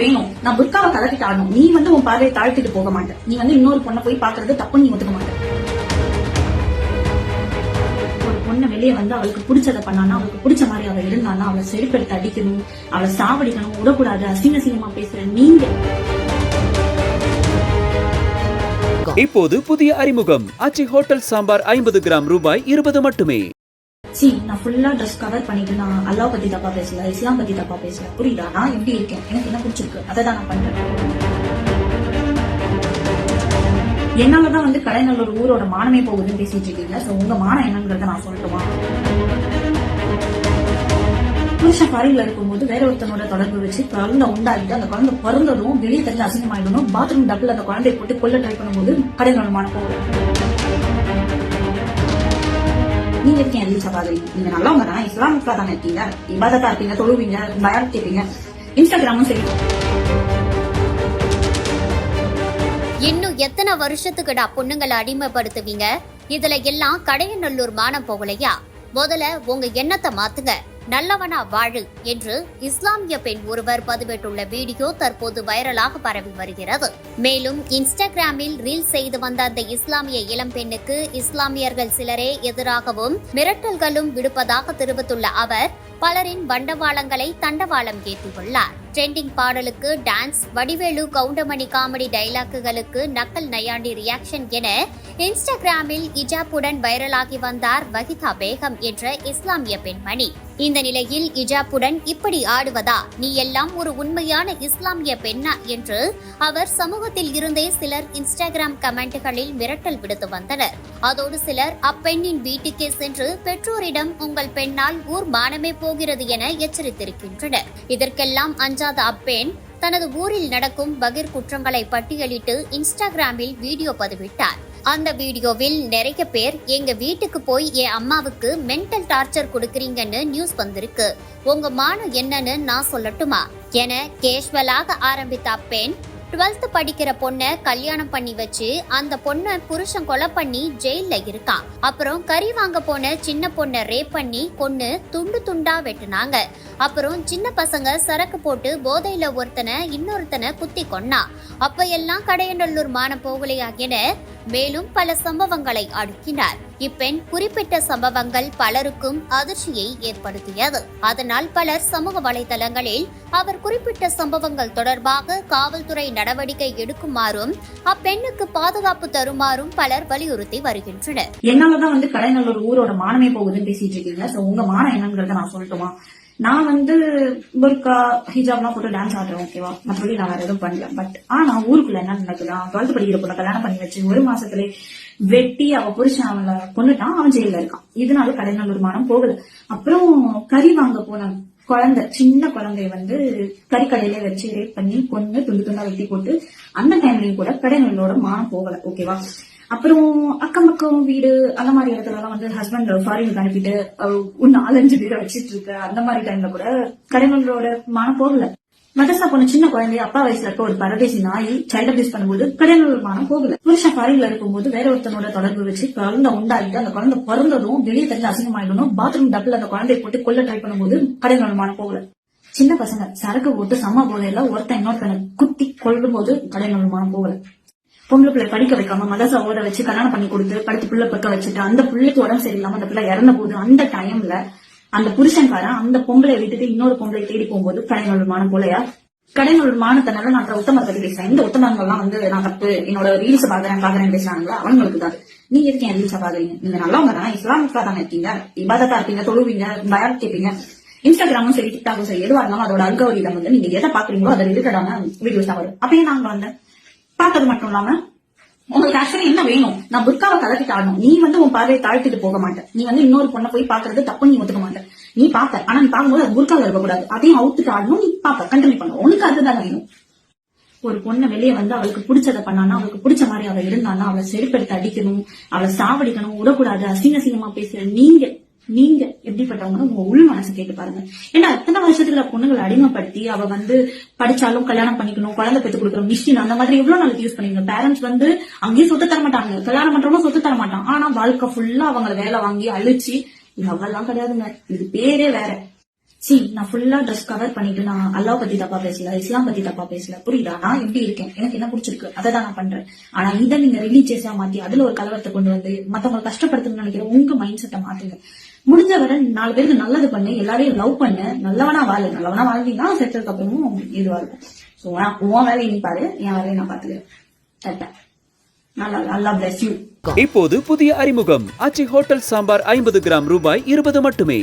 வேணும்? நான் புர்காவை கலட்டிட்டு ஆடணும். நீ உன் பார்வையை தாழ்த்திட்டு போக மாட்டேன். நீ இன்னொரு பொண்ணை போய் பாக்குறது தப்பு, நீ ஒத்துக்க மாட்டேன். ஒரு பொண்ணை வெளியே அவளுக்கு பிடிச்சதை பண்ணானா, அவளுக்கு பிடிச்ச மாதிரி அவ இருந்தானா, அவளை செருப்பெடுத்து அடிக்கணும், அவளை சாவடிக்கணும், விடக்கூடாது, அசிங்கமா பேசுற நீங்க. இப்போது புதிய அறிமுகம் ஆச்சி ஹோட்டல் சாம்பார் 50 கிராம் ரூபாய் 20 மட்டுமே. நான் ஃபுல்லா ட்ரெஸ் கவர் பண்ணிட்டு நான் அல்லாஹ் பத்தி தப்பா பேசல, இஸ்லாம் பத்தி தப்பா பேசல, புரியுதா? நான் எப்படி இருக்கேன், எனக்கு என்ன பிடிச்சிருக்கு அதை தான் நான் பண்றேன். என்னாலதான் கடைநல்லூர் ஊரோட மானமே போகுதுன்னு பேசிட்டு இருக்கீங்க. சோ உங்க மானம் என்னங்கிறத நான் சொல்லட்டுமா? புருஷன் ஃபாரின்ல இருக்கும்போது வேற ஒருத்தனோட தொடர்பு வச்சு குழந்தை உண்டாகிட்டு அந்த குழந்தை பிறந்ததும் வெளியே தெரிஞ்சு அசிங்கமாயிடணும், பாத்ரூம் டப்புல அந்த குழந்தைய போட்டு கொல்ல ட்ரை பண்ணும்போது கடைநல்லூர் மானம் போகுது. நீங்க இருக்கீங்க எதில் சபாதீங்க, நீங்க நல்லவங்க தான், இஸ்லாமிக்கா தானே இருக்கீங்க, இபாதத்தா இருப்பீங்க, தொழுவீங்க, பயாத் கேட்பீங்க, இன்ஸ்டாகிராமும் சரி. இன்னும் எத்தனை வருஷத்துக்குடா பொண்ணுங்களை அடிமைப்படுத்துவீங்க? இதுல எல்லாம் கடையநல்லூர் மானம் போகலையா? முதல்ல உங்க எண்ணத்தை மாத்துங்க, நல்லவனா வாழு என்று இஸ்லாமிய பெண் ஒருவர் பதிவிட்டுள்ள வீடியோ தற்போது வைரலாக பரவி வருகிறது. மேலும் இன்ஸ்டாகிராமில் ரீல்ஸ் செய்து வந்த அந்த இஸ்லாமிய இளம் பெண்ணுக்கு இஸ்லாமியர்கள் சிலரே எதிராகவும் மிரட்டல்களும் விடுப்பதாக தெரிவித்துள்ள அவர் பலரின் வண்டவாளங்களை தண்டவாளம் ஏற்றியுள்ளார். ட்ரெண்டிங் பாடலுக்கு டான்ஸ், வடிவேலு கவுண்டமணி காமெடி டைலாக்குகளுக்கு நக்கல் நையாண்டி ரியாக்ஷன் என இன்ஸ்டாகிராமில் இஜாப்புடன் வைரலாகி வந்தார் வஹிதா பேகம் என்ற இஸ்லாமிய பெண்மணி. இந்த நிலையில் இஜாப்புடன் இப்படி ஆடுவதா, நீ எல்லாம் ஒரு உண்மையான இஸ்லாமிய பெண்ணா என்று அவர் சமூகத்தில் இருந்தே சிலர் இன்ஸ்டாகிராம் கமெண்ட்களில் மிரட்டல் விடுத்து வந்தனர். அதோடு சிலர் அப்பெண்ணின் வீட்டுக்கே சென்று பெற்றோரிடம் உங்கள் பெண்ணால் ஊர் மானமே போகிறது என எச்சரித்திருக்கின்றனர். இதற்கெல்லாம் அஞ்சாத அப்பெண் தனது ஊரில் நடக்கும் பகிர் குற்றங்களை பட்டியலிட்டு இன்ஸ்டாகிராமில் வீடியோ பதிவிட்டார். அந்த வீடியோவில் நிறைய பேர் எங்க வீட்டுக்கு போய் என் அம்மாவுக்கு மென்டல் டார்ச்சர் கொடுக்கறீங்கன்னு நியூஸ் வந்திருக்கு, உங்க மானம் என்னன்னு நான் சொல்லட்டுமா என கேஷுவலாக ஆரம்பித்த அப்பெண் 12th படிக்கிற பொண்ணை கல்யாணம் பண்ணி வச்சு அந்த பொண்ணை புருஷன் கொலை பண்ணி ஜெயில இருக்கான். அப்புறம் கறி வாங்க போன சின்ன பொண்ணை ரேப் பண்ணி கொன்னு துண்டு துண்டா வெட்டுனாங்க. அப்புறம் சின்ன பசங்க சரக்கு போட்டு போதையில ஒருத்தனை இன்னொருத்தனை குத்தி கொன்னா. அப்ப எல்லாம் கடையநல்லூர் மானம் போகலையா என மேலும் பல சம்பவங்களை அடுக்கினார். இப்பெண் குறிப்பிட்ட சம்பவங்கள் பலருக்கும் அதிர்ச்சியை ஏற்படுத்தியது. அதனால் பலர் சமூக வலைதளங்களில் அவர் குறிப்பிட்ட சம்பவங்கள் தொடர்பாக காவல்துறை நடவடிக்கை எடுக்குமாறும் அப்பெண்ணுக்கு பாதுகாப்பு தருமாறும் பலர் வலியுறுத்தி வருகின்றனர். என்னாலதான் கடைநல்லூர் ஊரோட மானமே போகுதுன்னு பேசிட்டு இருக்கீங்க. சோ உங்க மானம் என்னங்கிறத நான் சொல்லட்டுமா? நான் புர்கா ஹிஜாப்லாம் போட்டு டான்ஸ் ஆடுறேன், ஓகேவா? மற்றபடி நான் வேற எதுவும் பண்ணல. பட் ஆனா ஊருக்குள்ள என்ன நடக்குதா, 12th படிக்கிற பொண்ணை கல்யாணம் பண்ணி வச்சு 1 மாசத்துல வெட்டி அவ புருஷன் அவளை கொண்டுட்டான், அவன் ஜெயில இருக்கான். இதனால கடைநல்லூர் மானம் போகல. அப்புறம் கறி வாங்க போன குழந்தை, சின்ன குழந்தைய கறிக்கடையில வச்சு ரேப் பண்ணி கொண்டு துண்டு துண்டா வெட்டி போட்டு அந்த டைம்லயும் கூட கடைநல்லூரோட மானம் போகல, ஓகேவா? அப்புறம் அக்கம் பக்கம் வீடு அந்த மாதிரி இடத்துல எல்லாம் ஹஸ்பண்ட் ஃபாரினுக்கு அனுப்பிட்டு 4-5 பேரை வச்சிட்டு இருக்க அந்த மாதிரி டைம்ல கூட கடைநல்லூரோட மானம் போகல. மதரசா போன சின்ன குழந்தைய அப்பா வயசுல இருக்க ஒரு பரதேசி நாய் சைல்ட் அபியூஸ் பண்ணும்போது கடைநல்லூர் மானம் போகல. புருஷன் ஃபாரின்ல இருக்கும்போது வேற ஒருத்தனோட தொடர்பு வச்சு குழந்தை உண்டாகிட்டு அந்த குழந்தை பிறந்ததும் வெளியே தெரிஞ்சு அசிங்கமாயிடணும், பாத்ரூம் டப்புல அந்த குழந்தைய போட்டு கொல்ல ட்ரை பண்ணும்போது கடைநல்லூர் மானம் போகல. சின்ன பசங்க சரக்கு போட்டு சம போதையில ஒருத்தன் இன்னொருத்தனை குத்தி கொல்லும் போது கடைநல்லூர் மானம் போகல. பொம்பளை பிள்ளை படிக்க வைக்காம மதரசா ஓட வச்சு கல்யாணம் பண்ணி கொடுத்து படித்து புள்ள பக்க வச்சுட்டு அந்த பிள்ளைக்கு உடம்பு சரியில்லாம அந்த பிள்ளை இறந்த போது அந்த டைம்ல அந்த புருஷன்காரன் அந்த பொம்பளை விட்டுட்டு இன்னொரு பொம்பளை தேடி போகும்போது கடைநல்லூர் மானம் போலையா? கடைநல்லூர் மானத்தினால நான் உத்தமர் பத்தி பேசுறேன். இந்த உத்தமங்கள்லாம் நான் தப்பு, என்னோட ரீல்ஸ் பாக்குறேன் பேசுறாங்களா, அவங்களுக்கு தான். நீங்க இருக்கீங்க எதில் சபாதீங்க, நீங்க நல்லவங்க தான், இஸ்லாமிக்கா தானே இருக்கீங்க, இபாதத்தா இருப்பீங்க, தொழுவீங்க, பயாத் கேட்பீங்க, இன்ஸ்டாகிராமும் சரி, டிக்டாக்கும் சரி, எதுவா இருந்தாலும் அதோட அல்காரிதம் நீங்க எதை பாக்குறீங்களோ அதை ரிலேட்டடான வீடியோஸ் தான் வரும். அப்பயே நாங்க பார்த்தது மட்டும் இல்லாம உங்களுக்கு ஆக்சுவலி என்ன வேணும்? நான் புர்காவை கலட்டிட்டு ஆடணும். நீ உன் பார்வையை தாழ்த்திட்டு போக மாட்டேன். நீ இன்னொரு பொண்ணை போய் பாக்குறது தப்பு, நீ ஒத்துக்க மாட்டேன். நீ பாப்ப, ஆனா நீ பாக்கும்போது அது புர்காவில் இருக்கக்கூடாது, அதையும் அவுத்துட்டு ஆடணும். நீ பாப்ப, கண்டினியூ பண்ணணும். உனக்கு அதுதான் வேணும். ஒரு பொண்ணை வெளியே அவளுக்கு பிடிச்சதை பண்ணானா, அவளுக்கு பிடிச்ச மாதிரி அவ இருந்தானா, அவளை செருப்பெடுத்து அடிக்கணும், அவளை சாவடிக்கணும், விடக்கூடாது, அசிங்கமா பேசுற நீங்க எப்படிப்பட்டவங்க உங்க உள் மனசு கேட்டு பாருங்க. ஏன்னா எத்தனை வருஷத்துல பொண்ணுங்களை அடிமைப்படுத்தி அவ படிச்சாலும் கல்யாணம் பண்ணிக்கணும், குழந்தை பெற்று கொடுக்கணும், மிஷின் அந்த மாதிரி எவ்வளவு நாளைக்கு யூஸ் பண்ணிக்கணும். பேரண்ட்ஸ் அங்கேயும் சொத்து தர மாட்டாங்க, கல்யாணம் பண்றவங்க சொத்து தர மாட்டான். ஆனா வாழ்க்கை ஃபுல்லா அவங்களை வேலை வாங்கி அழிச்சு, இது அவ்வளவு கிடையாதுங்க, இது பேரே வேற. நான் ஃபுல்லா ட்ரெஸ் கவர் பண்ணிட்டு நான் அல்லாஹ் பத்தி தப்பா பேசல, இஸ்லாம் பத்தி தப்பா பேசல, புரியுதா? நான் எப்படி இருக்கேன், எனக்கு என்ன பிடிச்சிருக்கு அதை தான் நான் பண்றேன். ஆனா இதை நீங்க ரிலீஜியஸா மாத்தி அதுல ஒரு கலவரத்தை கொண்டு வந்து மத்தவங்களை கஷ்டப்படுத்தணும்னு நினைக்கிற உங்க மைண்ட் செட்டை மாத்துங்க. முடிஞ்ச வரை 4 பேருக்கு நல்லது பண்ணு, எல்லாரையும் லவ் பண்ணு, நல்லவனா வாழ்ந்தீங்கன்னா செட்டதுக்கு அப்புறமும் இதுவா இருக்கும். சோ உன் வேலையை நீ பாரு, என் வேலையை நான் பாத்துக்கிறேன். அல்லாஹ் bless you. இப்போது புதிய அறிமுகம் ஆச்சி ஹோட்டல் சாம்பார் 50 கிராம் ரூபாய் 20 மட்டுமே.